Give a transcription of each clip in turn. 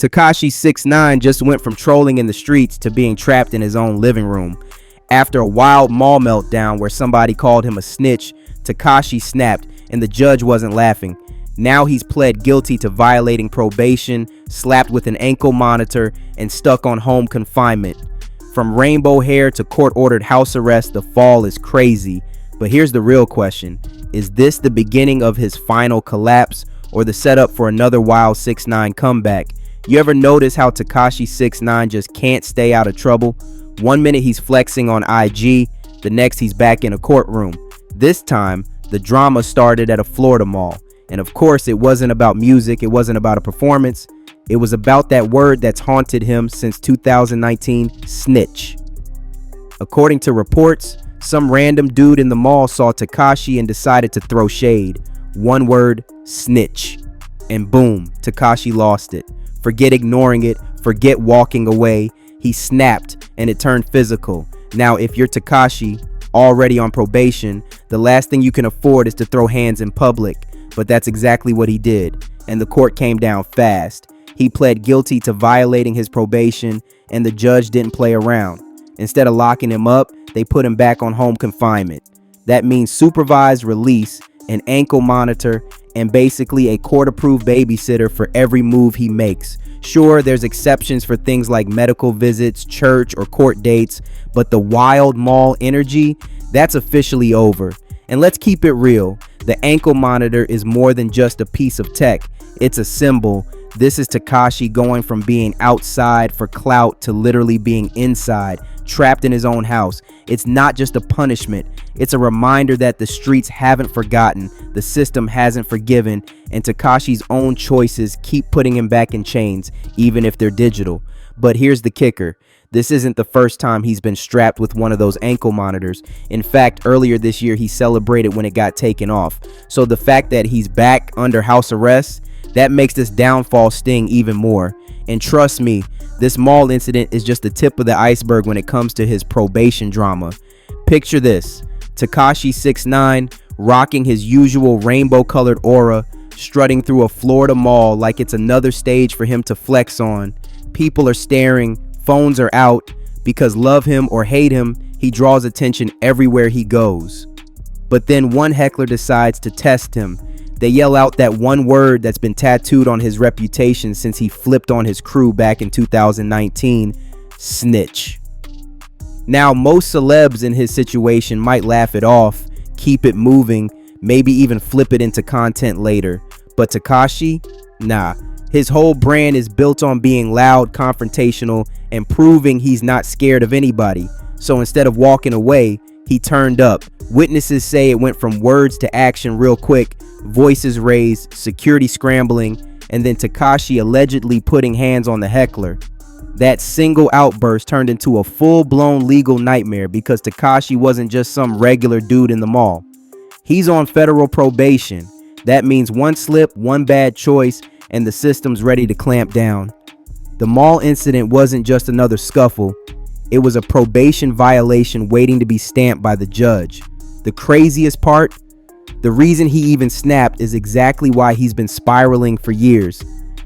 Tekashi 6ix9ine just went from trolling in the streets to being trapped in his own living room. After a wild mall meltdown where somebody called him a snitch, Tekashi snapped and the judge wasn't laughing. Now he's pled guilty to violating probation, slapped with an ankle monitor, and stuck on home confinement. From rainbow hair to court-ordered house arrest, the fall is crazy. But here's the real question. Is this the beginning of his final collapse or the setup for another wild 6ix9ine comeback? You ever notice how Tekashi 6ix9ine just can't stay out of trouble? One minute he's flexing on IG, the next he's back in a courtroom. This time, the drama started at a Florida mall. And of course, it wasn't about music, it wasn't about a performance. It was about that word that's haunted him since 2019, snitch. According to reports, some random dude in the mall saw Tekashi and decided to throw shade. One word, snitch. And boom, Tekashi lost it. Forget ignoring it, forget walking away. He snapped and it turned physical. Now, if you're Tekashi, already on probation, the last thing you can afford is to throw hands in public. But that's exactly what he did. And the court came down fast. He pled guilty to violating his probation and the judge didn't play around. Instead of locking him up, they put him back on home confinement. That means supervised release, an ankle monitor, and basically a court-approved babysitter for every move he makes. Sure, there's exceptions for things like medical visits, church, or court dates, but the wild mall energy, that's officially over. And let's keep it real. The ankle monitor is more than just a piece of tech. It's a symbol. This is Tekashi going from being outside for clout to literally being inside, trapped in his own house. It's not just a punishment. It's a reminder that the streets haven't forgotten, the system hasn't forgiven, and Tekashi's own choices keep putting him back in chains, even if they're digital. But here's the kicker. This isn't the first time he's been strapped with one of those ankle monitors. In fact, earlier this year, he celebrated when it got taken off. So the fact that he's back under house arrest, that makes this downfall sting even more. And trust me, this mall incident is just the tip of the iceberg when it comes to his probation drama. Picture this, Tekashi 6ix9ine rocking his usual rainbow-colored aura, strutting through a Florida mall like it's another stage for him to flex on. People are staring, phones are out, because love him or hate him, he draws attention everywhere he goes. But then one heckler decides to test him. They yell out that one word that's been tattooed on his reputation since he flipped on his crew back in 2019, snitch. Now, most celebs in his situation might laugh it off, keep it moving, maybe even flip it into content later. But Tekashi, nah. His whole brand is built on being loud, confrontational, and proving he's not scared of anybody. So instead of walking away, he turned up. Witnesses say it went from words to action real quick, voices raised, security scrambling, and then Tekashi allegedly putting hands on the heckler. That single outburst turned into a full-blown legal nightmare because Tekashi wasn't just some regular dude in the mall. He's on federal probation. That means one slip, one bad choice, and the system's ready to clamp down. The mall incident wasn't just another scuffle. It was a probation violation waiting to be stamped by the judge. The craziest part? The reason he even snapped is exactly why he's been spiraling for years.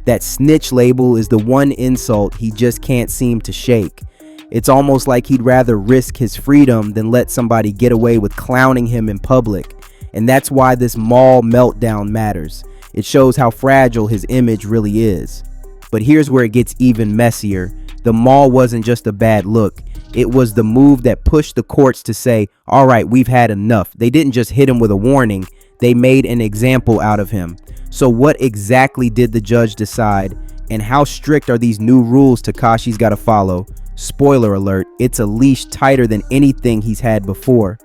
That snitch label is the one insult he just can't seem to shake. It's almost like he'd rather risk his freedom than let somebody get away with clowning him in public. And that's why this mall meltdown matters. It shows how fragile his image really is. But here's where it gets even messier. The mall wasn't just a bad look. It was the move that pushed the courts to say, all right, we've had enough. They didn't just hit him with a warning. They made an example out of him. So what exactly did the judge decide? And how strict are these new rules Tekashi's got to follow? Spoiler alert, it's a leash tighter than anything he's had before.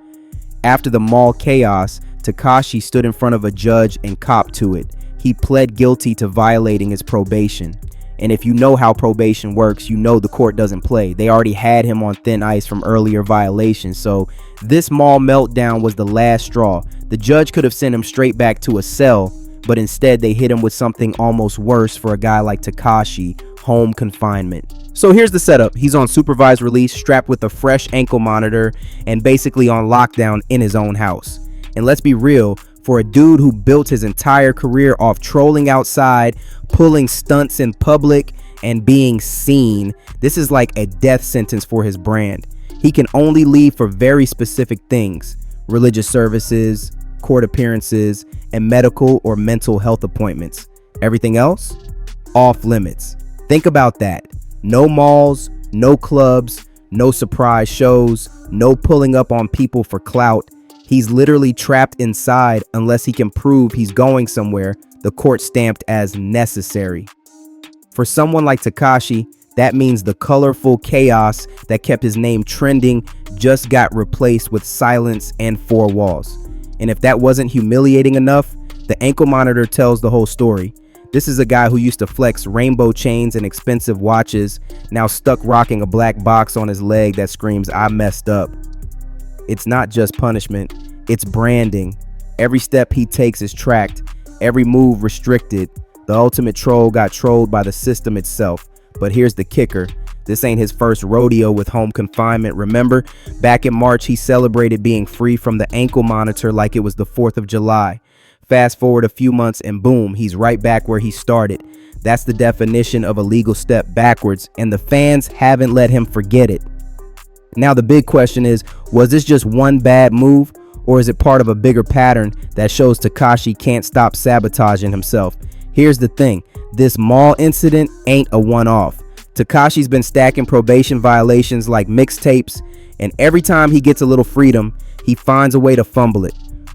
After the mall chaos, Tekashi stood in front of a judge and copped to it. He pled guilty to violating his probation. And if you know how probation works, you know the court doesn't play. They already had him on thin ice from earlier violations. So this mall meltdown was the last straw. The judge could have sent him straight back to a cell, but instead they hit him with something almost worse for a guy like Tekashi, home confinement. So here's the setup. He's on supervised release, strapped with a fresh ankle monitor, and basically on lockdown in his own house. And let's be real, for a dude who built his entire career off trolling outside, pulling stunts in public, and being seen. This is like a death sentence for his brand. He can only leave for very specific things: religious services, court appearances, and medical or mental health appointments. Everything else, off limits. Think about that. No malls, no clubs, no surprise shows, no pulling up on people for clout. He's literally trapped inside unless he can prove he's going somewhere the court stamped as necessary. For someone like Tekashi, that means the colorful chaos that kept his name trending just got replaced with silence and four walls. And if that wasn't humiliating enough, the ankle monitor tells the whole story. This is a guy who used to flex rainbow chains and expensive watches, now stuck rocking a black box on his leg that screams, "I messed up." It's not just punishment, it's branding. Every step he takes is tracked, every move restricted. The ultimate troll got trolled by the system itself. But here's the kicker. This ain't his first rodeo with home confinement. Remember, back in March, he celebrated being free from the ankle monitor like it was the 4th of July. Fast forward a few months and boom, he's right back where he started. That's the definition of a legal step backwards, and the fans haven't let him forget it. Now the big question is, was this just one bad move, or is it part of a bigger pattern that shows Tekashi can't stop sabotaging himself? Here's the thing, this mall incident ain't a one-off. Tekashi's been stacking probation violations like mixtapes, and every time he gets a little freedom, he finds a way to fumble it.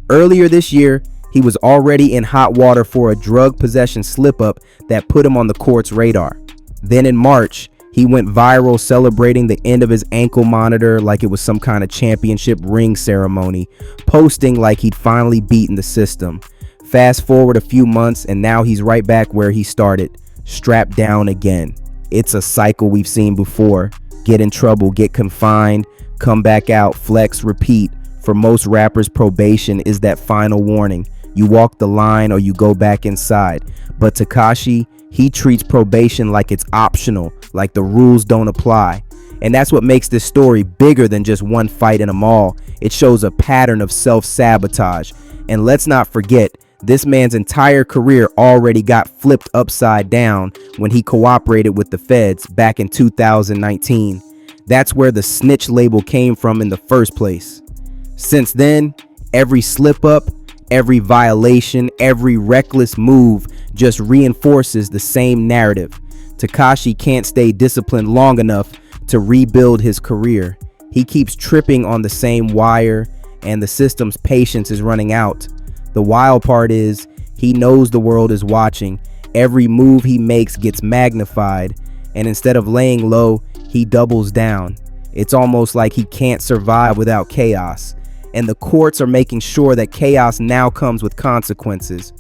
Earlier this year, he was already in hot water for a drug possession slip-up that put him on the court's radar. Then in March, he went viral celebrating the end of his ankle monitor like it was some kind of championship ring ceremony, posting like he'd finally beaten the system. Fast forward a few months and now he's right back where he started, strapped down again. It's a cycle we've seen before. Get in trouble, get confined, come back out, flex, repeat. For most rappers, probation is that final warning. You walk the line or you go back inside. But Tekashi, he treats probation like it's optional, like the rules don't apply. And that's what makes this story bigger than just one fight in a mall. It shows a pattern of self-sabotage. And let's not forget, this man's entire career already got flipped upside down when he cooperated with the feds back in 2019. That's where the snitch label came from in the first place. Since then, every slip up, every violation, every reckless move just reinforces the same narrative. Tekashi can't stay disciplined long enough to rebuild his career. He keeps tripping on the same wire, and the system's patience is running out. The wild part is, he knows the world is watching. Every move he makes gets magnified, and instead of laying low, he doubles down. It's almost like he can't survive without chaos, and the courts are making sure that chaos now comes with consequences.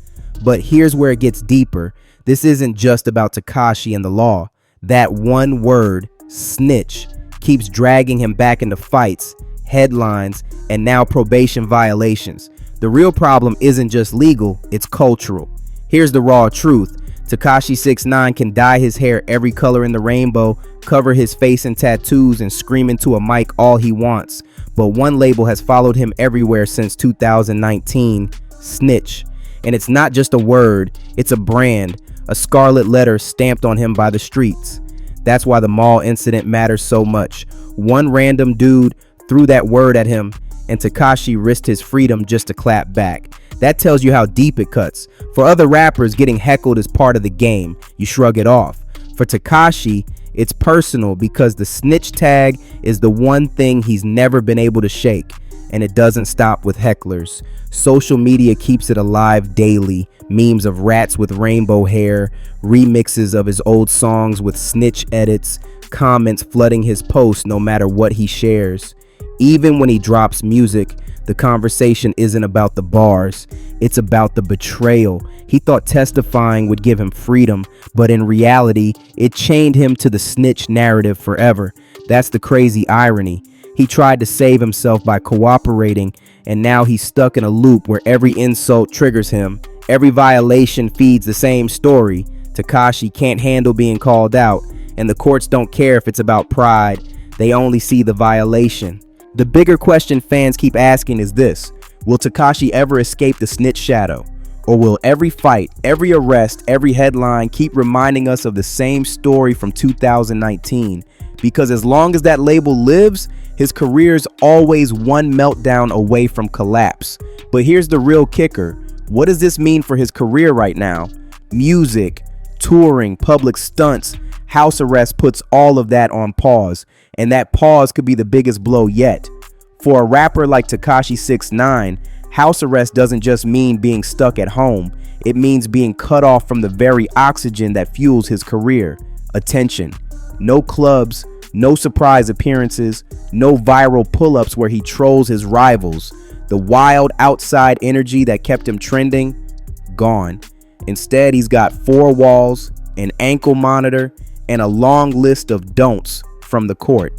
But here's where it gets deeper. This isn't just about Tekashi and the law. That one word, snitch, keeps dragging him back into fights, headlines, and now probation violations. The real problem isn't just legal, it's cultural. Here's the raw truth. Tekashi 6ix9ine can dye his hair every color in the rainbow, cover his face in tattoos, and scream into a mic all he wants. But one label has followed him everywhere since 2019, snitch. And it's not just a word, it's a brand, a scarlet letter stamped on him by the streets. That's why the mall incident matters so much. One random dude threw that word at him, and Tekashi risked his freedom just to clap back. That tells you how deep it cuts. For other rappers, getting heckled is part of the game. You shrug it off. For Tekashi, it's personal because the snitch tag is the one thing he's never been able to shake. And it doesn't stop with hecklers. Social media keeps it alive daily. Memes of rats with rainbow hair, remixes of his old songs with snitch edits, comments flooding his posts no matter what he shares. Even when he drops music, the conversation isn't about the bars, it's about the betrayal. He thought testifying would give him freedom, but in reality, it chained him to the snitch narrative forever. That's the crazy irony. He tried to save himself by cooperating, and now he's stuck in a loop where every insult triggers him. Every violation feeds the same story. Tekashi can't handle being called out, and the courts don't care if it's about pride. They only see the violation. The bigger question fans keep asking is this: will Tekashi ever escape the snitch shadow? Or will every fight, every arrest, every headline keep reminding us of the same story from 2019? Because as long as that label lives, his career's always one meltdown away from collapse. But here's the real kicker. What does this mean for his career right now? Music, touring, public stunts, house arrest puts all of that on pause. And that pause could be the biggest blow yet. For a rapper like Tekashi 6ix9ine, house arrest doesn't just mean being stuck at home. It means being cut off from the very oxygen that fuels his career. Attention. No clubs, no surprise appearances, no viral pull-ups where he trolls his rivals. The wild outside energy that kept him trending, gone. Instead, he's got 4 walls, an ankle monitor, and a long list of don'ts from the court.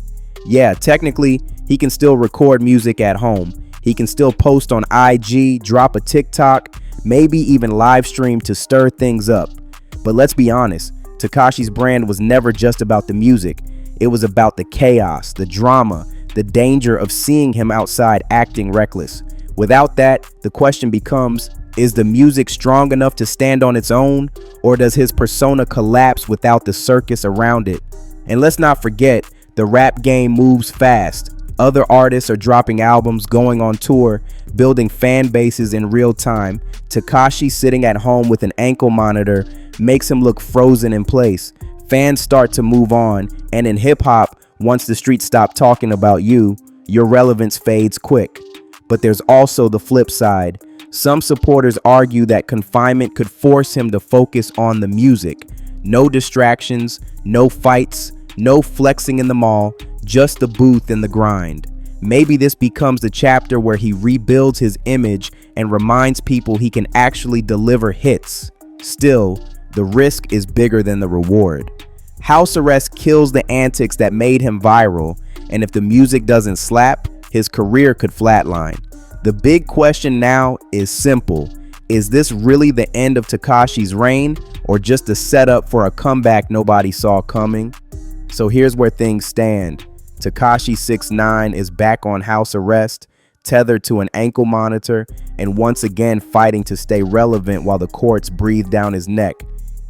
Yeah, technically, he can still record music at home. He can still post on IG, drop a TikTok, maybe even live stream to stir things up. But let's be honest, Tekashi's brand was never just about the music. It was about the chaos, the drama, the danger of seeing him outside acting reckless. Without that, the question becomes, is the music strong enough to stand on its own, or does his persona collapse without the circus around it? And let's not forget, the rap game moves fast. Other artists are dropping albums, going on tour, building fan bases in real time. Tekashi sitting at home with an ankle monitor makes him look frozen in place. Fans start to move on, and in hip-hop, once the streets stop talking about you, your relevance fades quick. But there's also the flip side. Some supporters argue that confinement could force him to focus on the music. No distractions, no fights, no flexing in the mall, just the booth and the grind. Maybe this becomes the chapter where he rebuilds his image and reminds people he can actually deliver hits. Still, the risk is bigger than the reward. House arrest kills the antics that made him viral, and if the music doesn't slap, his career could flatline. The big question now is simple. Is this really the end of Tekashi's reign, or just a setup for a comeback nobody saw coming? So here's where things stand. Tekashi 6ix9ine is back on house arrest, tethered to an ankle monitor, and once again fighting to stay relevant while the courts breathe down his neck.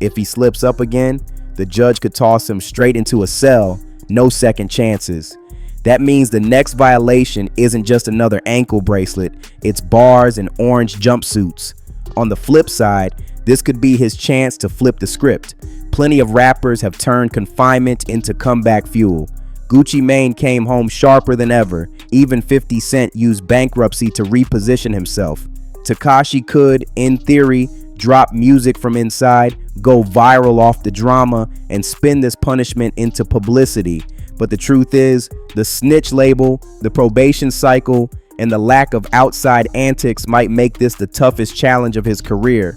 If he slips up again, the judge could toss him straight into a cell, no second chances. That means the next violation isn't just another ankle bracelet, it's bars and orange jumpsuits. On the flip side, this could be his chance to flip the script. Plenty of rappers have turned confinement into comeback fuel. Gucci Mane came home sharper than ever. Even 50 Cent used bankruptcy to reposition himself. Tekashi could, in theory, drop music from inside, go viral off the drama, and spin this punishment into publicity. But the truth is, the snitch label, the probation cycle, and the lack of outside antics might make this the toughest challenge of his career.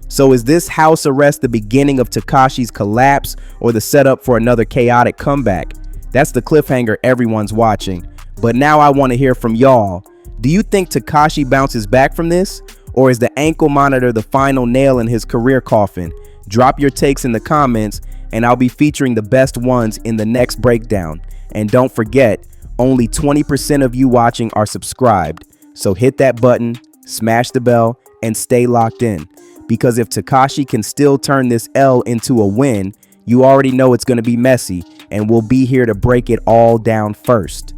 So is this house arrest the beginning of Tekashi's collapse, or the setup for another chaotic comeback? That's the cliffhanger everyone's watching. But now I want to hear from y'all. Do you think Tekashi bounces back from this? Or is the ankle monitor the final nail in his career coffin? Drop your takes in the comments, and I'll be featuring the best ones in the next breakdown. And don't forget, only 20% of you watching are subscribed. So hit that button, smash the bell, and stay locked in. Because if Tekashi can still turn this L into a win, you already know it's going to be messy, and we'll be here to break it all down first.